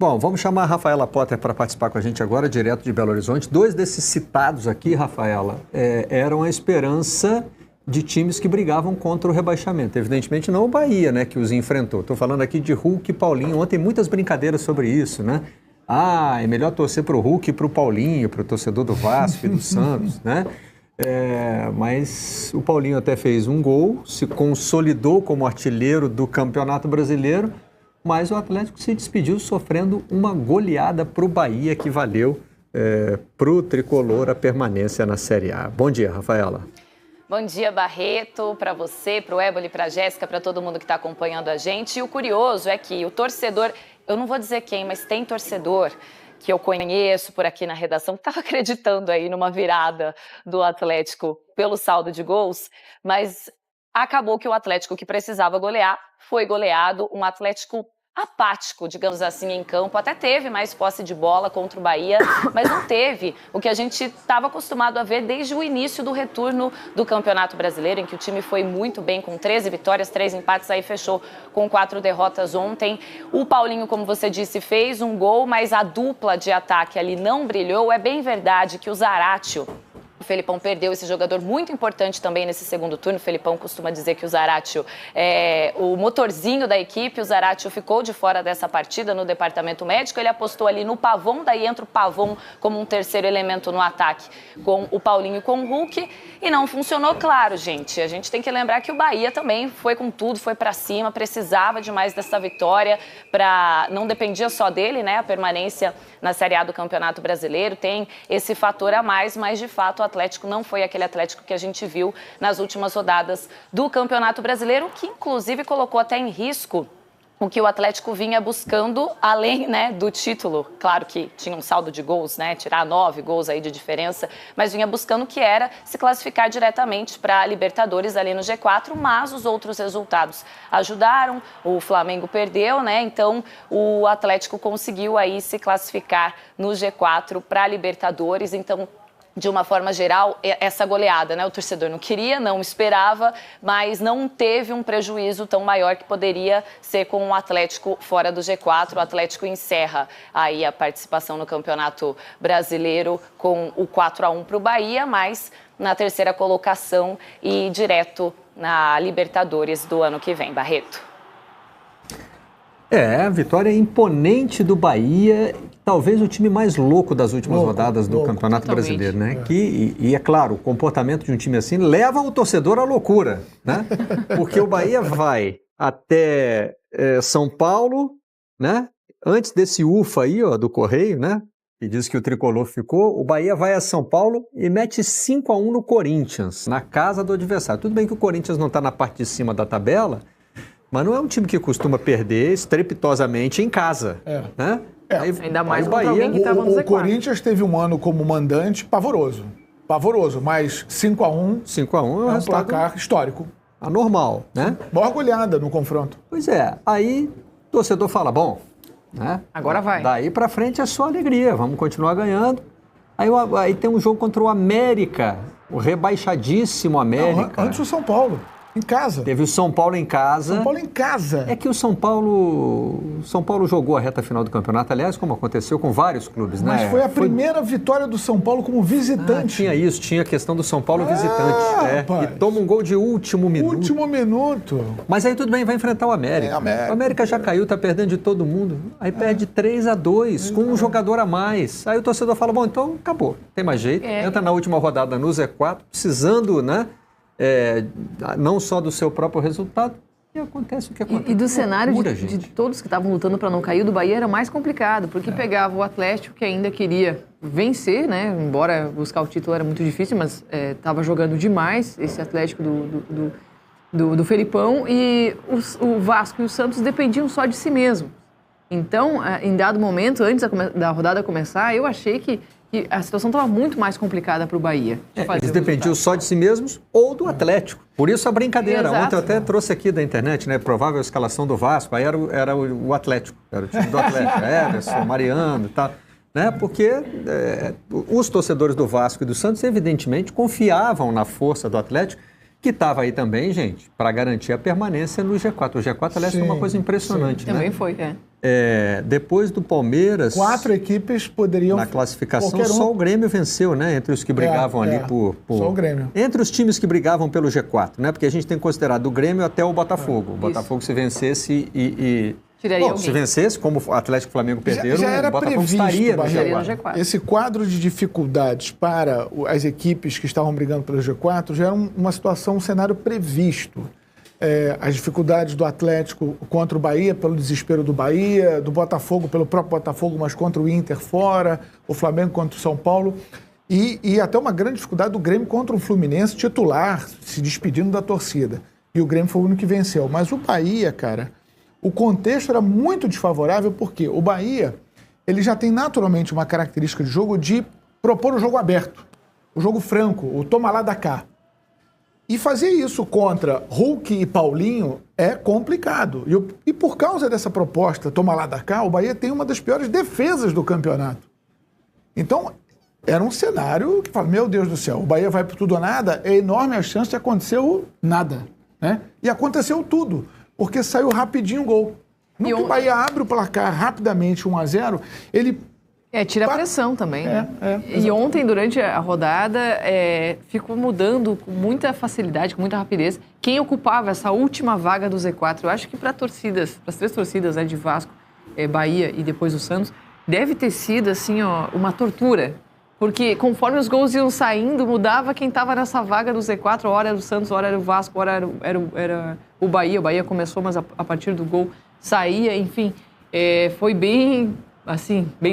Bom, vamos chamar a Rafaela Potter para participar com a gente agora, direto de Belo Horizonte. 2 desses citados aqui, Rafaela, eram a esperança de times que brigavam contra o rebaixamento. Evidentemente não o Bahia, né, que os enfrentou. Estou falando aqui de Hulk e Paulinho. Ontem muitas brincadeiras sobre isso, né? É melhor torcer para o Hulk e para o Paulinho, para o torcedor do Vasco e do Santos, né? Mas o Paulinho até fez um gol, se consolidou como artilheiro do Campeonato Brasileiro, mas o Atlético se despediu sofrendo uma goleada para o Bahia que valeu para o Tricolor a permanência na Série A. Bom dia, Rafaela. Bom dia, Barreto, para você, para o Éboli, para a Jéssica, para todo mundo que está acompanhando a gente. E o curioso é que o torcedor, eu não vou dizer quem, mas tem torcedor que eu conheço por aqui na redação, que estava acreditando aí numa virada do Atlético pelo saldo de gols, mas acabou que o Atlético que precisava golear foi goleado, um Atlético apático, digamos assim, em campo. Até teve mais posse de bola contra o Bahia, mas não teve o que a gente estava acostumado a ver desde o início do retorno do Campeonato Brasileiro, em que o time foi muito bem, com 13 vitórias, 3 empates, aí fechou com 4 derrotas ontem. O Paulinho, como você disse, fez um gol, mas a dupla de ataque ali não brilhou. É bem verdade que o Zaratio, o Felipão perdeu esse jogador muito importante também nesse segundo turno. O Felipão costuma dizer que o Zaratio é o motorzinho da equipe. O Zaratio ficou de fora dessa partida no departamento médico. Ele apostou ali no Pavon, daí entra o Pavon como um terceiro elemento no ataque com o Paulinho e com o Hulk. E não funcionou, claro, gente. A gente tem que lembrar que o Bahia também foi com tudo, foi pra cima, precisava demais dessa vitória, não dependia só dele, né? A permanência na Série A do Campeonato Brasileiro tem esse fator a mais, mas de fato o Atlético não foi aquele Atlético que a gente viu nas últimas rodadas do Campeonato Brasileiro, que inclusive colocou até em risco o que o Atlético vinha buscando, além, né, do título. Claro que tinha um saldo de gols, né, tirar 9 gols aí de diferença, mas vinha buscando que era se classificar diretamente para a Libertadores ali no G4, mas os outros resultados ajudaram, o Flamengo perdeu, né, então o Atlético conseguiu aí se classificar no G4 para a Libertadores. Então, de uma forma geral, essa goleada, né? O torcedor não queria, não esperava, mas não teve um prejuízo tão maior que poderia ser com o Atlético fora do G4. O Atlético encerra aí a participação no Campeonato Brasileiro com o 4-1 para o Bahia, mas na terceira colocação e direto na Libertadores do ano que vem. Barreto. A vitória imponente do Bahia, talvez o time mais louco das últimas rodadas do Campeonato Brasileiro, né? E é claro, o comportamento de um time assim leva o torcedor à loucura, né? Porque o Bahia vai até São Paulo, né? Antes desse ufa aí, ó, do Correio, né? Que diz que o Tricolor ficou, o Bahia vai a São Paulo e mete 5-1 no Corinthians, na casa do adversário. Tudo bem que o Corinthians não está na parte de cima da tabela, mas não é um time que costuma perder estrepitosamente em casa, né? Ainda mais contra alguém que estava no Z4. O Corinthians teve um ano como mandante pavoroso, mas 5-1 é um placar histórico. Anormal, né? Maior goleada no confronto. Pois é, aí o torcedor fala, bom, né? Agora vai. Daí pra frente é só alegria, vamos continuar ganhando. Aí tem um jogo contra o América, o rebaixadíssimo América. Não, antes o São Paulo. Em casa. Teve o São Paulo em casa. São Paulo em casa. É que o São Paulo jogou a reta final do campeonato, aliás, como aconteceu com vários clubes, né? Mas foi a primeira vitória do São Paulo como visitante. Tinha a questão do São Paulo visitante. E toma um gol de último minuto. Último minuto. Mas aí tudo bem, vai enfrentar o América. O América já caiu, tá perdendo de todo mundo. Aí perde 3-2, com um jogador a mais. Aí o torcedor fala, bom, então acabou, tem mais jeito. Entra na última rodada no Z4, precisando, né? Não só do seu próprio resultado, e acontece o que acontece. E do cenário de todos que estavam lutando para não cair, do Bahia era mais complicado, porque pegava o Atlético, que ainda queria vencer, né? Embora buscar o título era muito difícil, mas estava jogando demais esse Atlético do Felipão, e o Vasco e o Santos dependiam só de si mesmo. Então, em dado momento, antes da rodada começar, eu achei que a situação estava muito mais complicada para o Bahia. Eles dependiam só de si mesmos ou do Atlético. Por isso a brincadeira. Exato. Ontem eu até trouxe aqui da internet, né? Provável escalação do Vasco. Aí era o Atlético. Era o time do Atlético. Everson, Mariano e tal. Né? Porque os torcedores do Vasco e do Santos, evidentemente, confiavam na força do Atlético, que estava aí também, gente, para garantir a permanência no G4. O G4, aliás, foi uma coisa impressionante, né? Também foi, depois do Palmeiras... 4 equipes poderiam... Na classificação, só o Grêmio venceu, né? Entre os que brigavam ali por... Só o Grêmio. Entre os times que brigavam pelo G4, né? Porque a gente tem que considerar do Grêmio até o Botafogo. O Botafogo se vencesse Bom, se vencesse, como o Atlético e o Flamengo perderam, já era o Botafogo previsto, estaria no G4. Esse quadro de dificuldades para as equipes que estavam brigando pelo G4 já era uma situação, um cenário previsto. As dificuldades do Atlético contra o Bahia, pelo desespero do Bahia, do Botafogo pelo próprio Botafogo, mas contra o Inter fora, o Flamengo contra o São Paulo, e até uma grande dificuldade do Grêmio contra o Fluminense titular, se despedindo da torcida. E o Grêmio foi o único que venceu. Mas o Bahia, cara... O contexto era muito desfavorável porque o Bahia ele já tem naturalmente uma característica de jogo de propor o jogo aberto, o jogo franco, o toma lá da cá. E fazer isso contra Hulk e Paulinho é complicado. E por causa dessa proposta, toma lá da cá, o Bahia tem uma das piores defesas do campeonato. Então, era um cenário que fala, meu Deus do céu, o Bahia vai por tudo ou nada, é enorme a chance de acontecer o nada, né? E aconteceu tudo. Porque saiu rapidinho o gol. No que o Bahia abre o placar rapidamente, 1-0, ele... tira a pressão também, né? E ontem, durante a rodada, ficou mudando com muita facilidade, com muita rapidez, quem ocupava essa última vaga do Z4. Eu acho que para as 3 torcidas, de Vasco, Bahia e depois o Santos, deve ter sido, assim, uma tortura. Porque conforme os gols iam saindo, mudava quem estava nessa vaga do Z4. Ora era o Santos, ora era o Vasco, ora era o Bahia. O Bahia começou, mas a partir do gol saía. Enfim, foi bem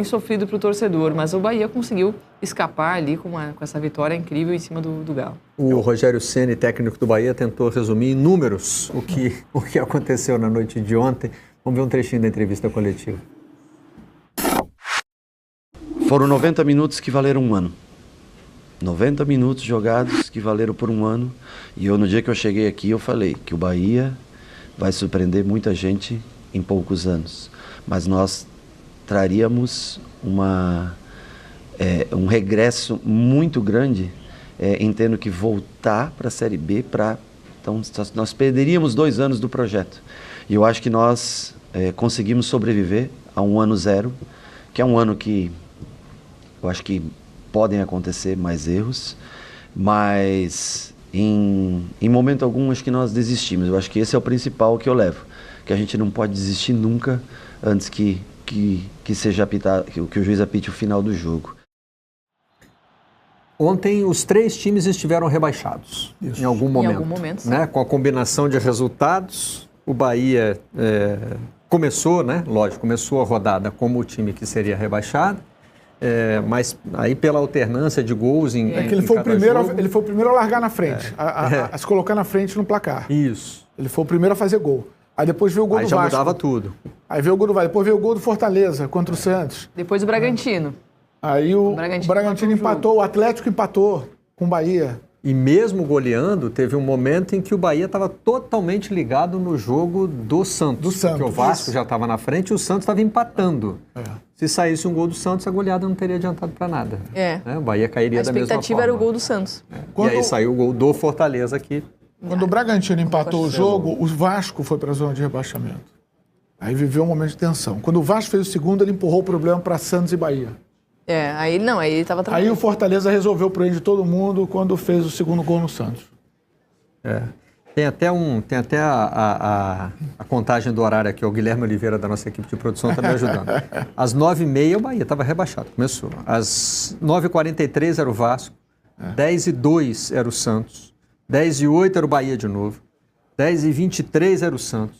sofrido para o torcedor. Mas o Bahia conseguiu escapar ali com essa vitória incrível em cima do Galo. O Rogério Ceni, técnico do Bahia, tentou resumir em números o que aconteceu na noite de ontem. Vamos ver um trechinho da entrevista coletiva. Foram 90 minutos que valeram um ano. 90 minutos jogados que valeram por um ano. E no dia que eu cheguei aqui, eu falei que o Bahia vai surpreender muita gente em poucos anos. Mas nós traríamos um regresso muito grande, em tendo que voltar para a Série B. Então, nós perderíamos 2 anos do projeto. E eu acho que nós conseguimos sobreviver a um ano zero, que é um ano que... Eu acho que podem acontecer mais erros, mas em momento algum acho que nós desistimos. Eu acho que esse é o principal que eu levo, que a gente não pode desistir nunca antes que seja apitado, que o juiz apite o final do jogo. Ontem os 3 times estiveram rebaixados, em algum momento, né? Com a combinação de resultados, o Bahia começou a rodada como o time que seria rebaixado. Mas aí pela alternância de gols em que ele foi o primeiro a largar na frente, a se colocar na frente no placar. Isso. Ele foi o primeiro a fazer gol. Aí depois veio o gol do Vasco. Aí já mudava tudo. Aí veio o gol do Vasco, depois veio o gol do Fortaleza contra o Santos. Depois o Bragantino. Aí o Bragantino empatou, o Atlético empatou com o Bahia. E mesmo goleando, teve um momento em que o Bahia estava totalmente ligado no jogo do Santos. Porque o Vasco já estava na frente e o Santos estava empatando. Se saísse um gol do Santos, a goleada não teria adiantado para nada. O Bahia cairia da mesma forma. A expectativa era o gol do Santos. E aí saiu o gol do Fortaleza aqui. Quando o Bragantino empatou o jogo, o Vasco foi para a zona de rebaixamento. Aí viveu um momento de tensão. Quando o Vasco fez o segundo, ele empurrou o problema para Santos e Bahia. Aí ele estava tranquilo. Aí o Fortaleza resolveu pro de todo mundo quando fez o segundo gol no Santos. Tem até a contagem do horário aqui, o Guilherme Oliveira da nossa equipe de produção está me ajudando. Às 9h30 o Bahia estava rebaixado, começou. Às 9h43 era o Vasco, 10h02 era o Santos, 10h08 era o Bahia de novo, 10h23 era o Santos,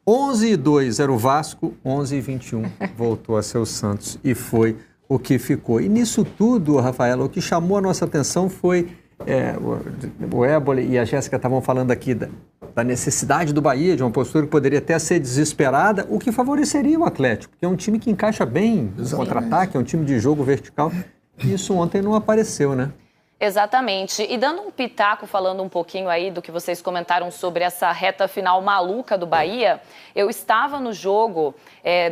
11h02 era o Vasco, 11h21 voltou a ser o Santos e foi o que ficou. E nisso tudo, Rafaela, o que chamou a nossa atenção foi... o Éboli e a Jéssica estavam falando aqui da necessidade do Bahia, de uma postura que poderia até ser desesperada, o que favoreceria o Atlético, que é um time que encaixa bem no contra-ataque, é um time de jogo vertical. E isso ontem não apareceu, né? Exatamente. E dando um pitaco, falando um pouquinho aí do que vocês comentaram sobre essa reta final maluca do Bahia, eu estava no jogo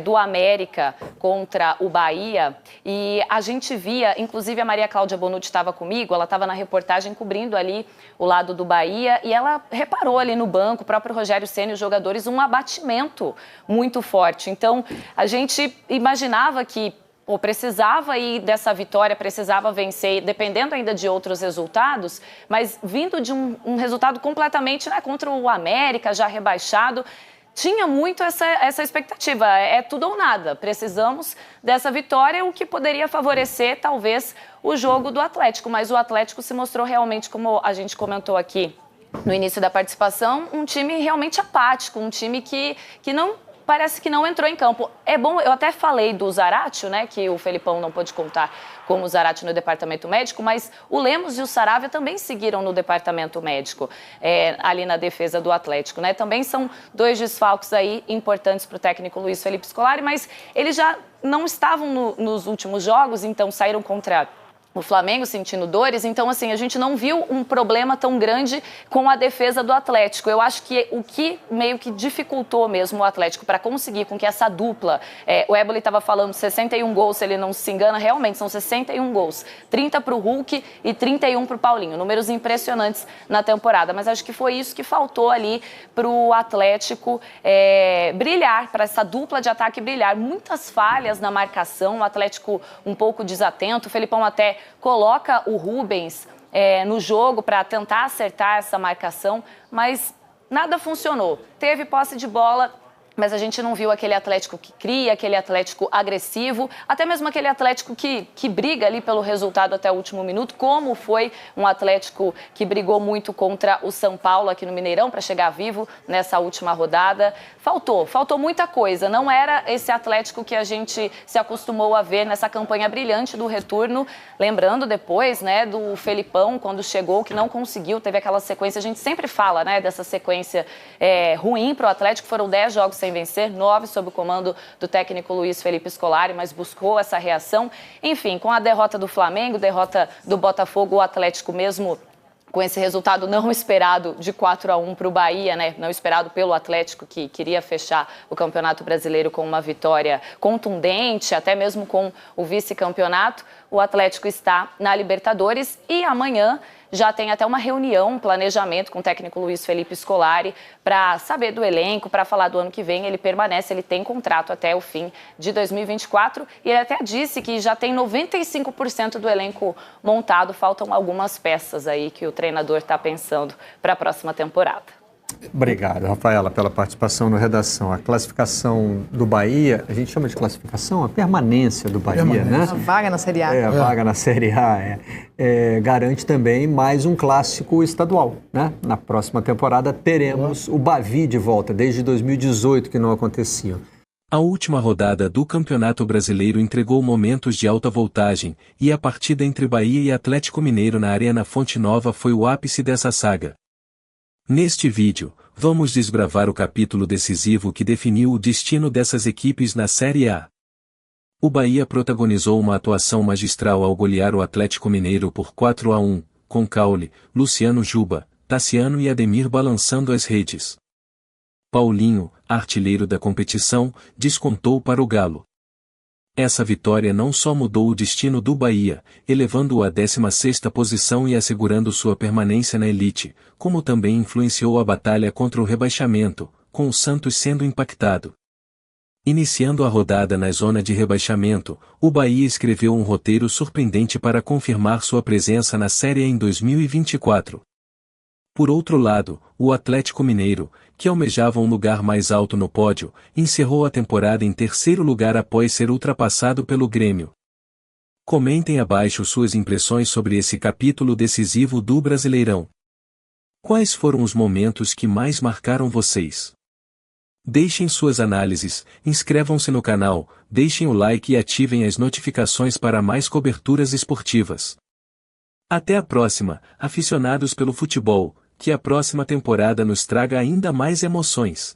do América contra o Bahia e a gente via, inclusive a Maria Cláudia Bonucci estava comigo, ela estava na reportagem cobrindo ali o lado do Bahia e ela reparou ali no banco, o próprio Rogério Ceni e os jogadores, um abatimento muito forte. Então, a gente imaginava que precisava ir dessa vitória, precisava vencer, dependendo ainda de outros resultados, mas vindo de um resultado completamente, né, contra o América, já rebaixado, tinha muito essa expectativa, é tudo ou nada, precisamos dessa vitória, o que poderia favorecer, talvez, o jogo do Atlético, mas o Atlético se mostrou realmente, como a gente comentou aqui no início da participação, um time realmente apático, um time que não... Parece que não entrou em campo. É bom, eu até falei do Zaratio, né, que o Felipão não pôde contar como o Zaratio no departamento médico, mas o Lemos e o Saravia também seguiram no departamento médico, ali na defesa do Atlético, né? Também são 2 desfalques aí importantes para o técnico Luiz Felipe Scolari, mas eles já não estavam nos últimos jogos, então saíram contra o Flamengo sentindo dores, então assim, a gente não viu um problema tão grande com a defesa do Atlético. Eu acho que o que meio que dificultou mesmo o Atlético para conseguir com que essa dupla, o Éboli estava falando 61 gols, se ele não se engana, realmente são 61 gols, 30 para o Hulk e 31 para o Paulinho, números impressionantes na temporada, mas acho que foi isso que faltou ali para o Atlético brilhar, para essa dupla de ataque brilhar. Muitas falhas na marcação, o Atlético um pouco desatento, o Felipão até coloca o Rubens no jogo para tentar acertar essa marcação, mas nada funcionou. Teve posse de bola, mas a gente não viu aquele Atlético que cria, aquele Atlético agressivo, até mesmo aquele Atlético que briga ali pelo resultado até o último minuto, como foi um Atlético que brigou muito contra o São Paulo aqui no Mineirão para chegar vivo nessa última rodada. Faltou muita coisa, não era esse Atlético que a gente se acostumou a ver nessa campanha brilhante do retorno, lembrando depois, né, do Felipão, quando chegou, que não conseguiu, teve aquela sequência, a gente sempre fala, né, dessa sequência ruim para o Atlético, foram 10 jogos sem vencer, 9 sob o comando do técnico Luiz Felipe Scolari, mas buscou essa reação. Enfim, com a derrota do Flamengo, derrota do Botafogo, o Atlético mesmo com esse resultado não esperado de 4-1 para o Bahia, né? Não esperado pelo Atlético, que queria fechar o Campeonato Brasileiro com uma vitória contundente, até mesmo com o vice-campeonato. O Atlético está na Libertadores e amanhã já tem até uma reunião, um planejamento com o técnico Luiz Felipe Scolari para saber do elenco, para falar do ano que vem. Ele permanece, ele tem contrato até o fim de 2024 e ele até disse que já tem 95% do elenco montado, faltam algumas peças aí que o treinador está pensando para a próxima temporada. Obrigado, Rafaela, pela participação no Redação. A classificação do Bahia, a gente chama de classificação? A permanência do Bahia, né? A vaga na Série A. A vaga na Série A, garante também mais um clássico estadual, né? Na próxima temporada teremos o Bavi de volta, desde 2018 que não acontecia. A última rodada do Campeonato Brasileiro entregou momentos de alta voltagem, e a partida entre Bahia e Atlético Mineiro na Arena Fonte Nova foi o ápice dessa saga. Neste vídeo, vamos desbravar o capítulo decisivo que definiu o destino dessas equipes na Série A. O Bahia protagonizou uma atuação magistral ao golear o Atlético Mineiro por 4-1, com Caule, Luciano Juba, Tassiano e Ademir balançando as redes. Paulinho, artilheiro da competição, descontou para o Galo. Essa vitória não só mudou o destino do Bahia, elevando-o à 16ª posição e assegurando sua permanência na elite, como também influenciou a batalha contra o rebaixamento, com o Santos sendo impactado. Iniciando a rodada na zona de rebaixamento, o Bahia escreveu um roteiro surpreendente para confirmar sua presença na Série A em 2024. Por outro lado, o Atlético Mineiro, que almejava um lugar mais alto no pódio, encerrou a temporada em 3º lugar após ser ultrapassado pelo Grêmio. Comentem abaixo suas impressões sobre esse capítulo decisivo do Brasileirão. Quais foram os momentos que mais marcaram vocês? Deixem suas análises, inscrevam-se no canal, deixem o like e ativem as notificações para mais coberturas esportivas. Até a próxima, aficionados pelo futebol. Que a próxima temporada nos traga ainda mais emoções.